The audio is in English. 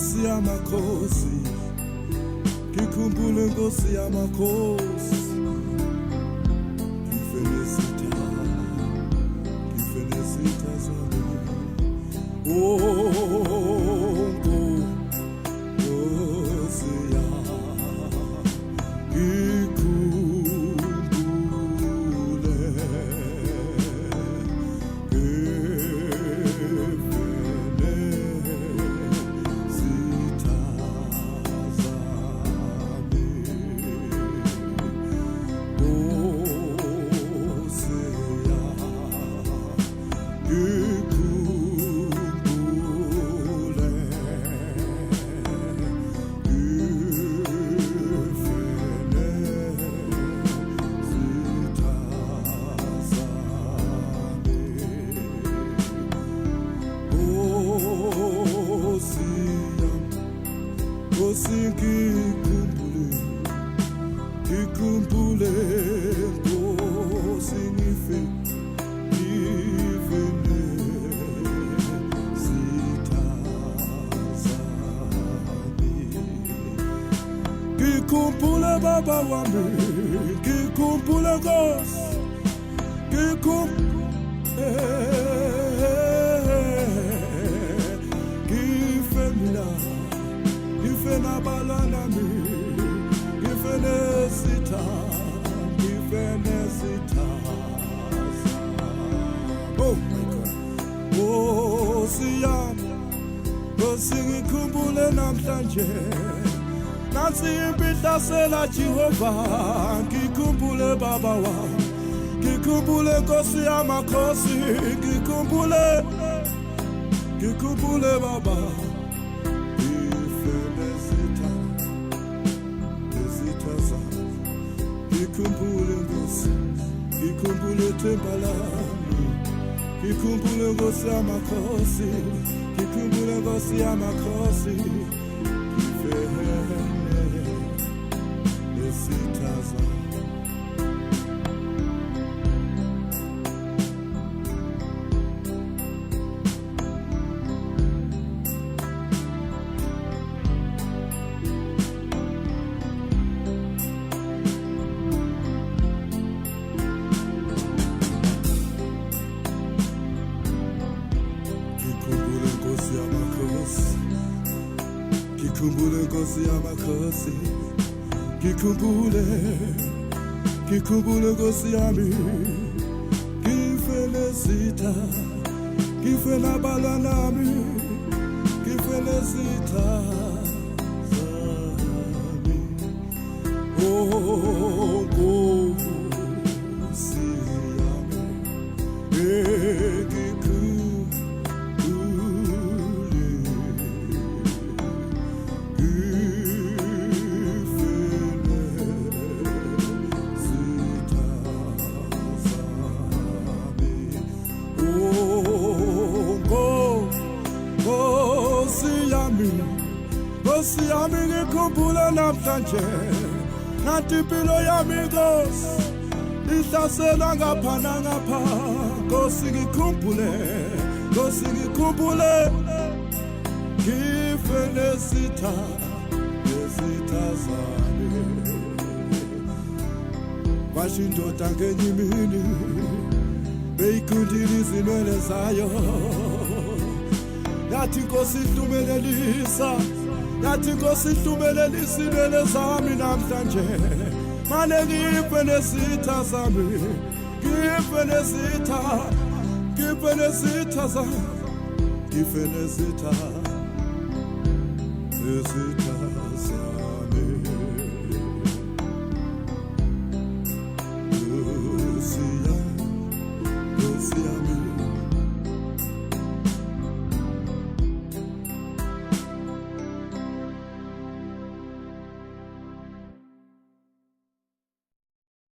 Nkosi yamakhosi, ngikhumbule Nkosi yamakhosi. Ngifenesitha zami. Oh, Nkosi ngikhumbule Nkosi ngikhumbule baba wami, ngikhumbule Nkosi, ngife nabalana mi, ngife nesitha. Oh my God, Nkosi yami, Nkosi ngikhumbule namhlanje, nansi impihlasela Jehova, ngikhumbule baba wami, ngikhumbule Nkosi yamakhosi, ngikhumbule baba. Ngikhumbule Nkosi, ngikhumbule themba lami, ngikhumbule Nkosi yamakhosi, ngikhumbule Nkosi yamakhosi. Ngifenesitha zami. Ngikhumbule Nkosi yamakhosi, ngikhumbule Nkosi yami, ngife nesitha, ngife nabalana nami, ngife nesitha zami. Oh, Nkosi yami, Nkosi yami ngikhumbule namhlanje, nathi impilo yami Nkosi ihlasela ngapha nangapha. Nkosi ngikhumbule, ngife nesitha zami. Kwasho indoda ngenye imini, beyikundile izinwele zayo, yathi Nkosi ihlumelelisa, yathi Nkosi ihlumelelisa inwele zami namhlanje. Mane ngife nesitha zami, ngife nesitha zami, ngife nesitha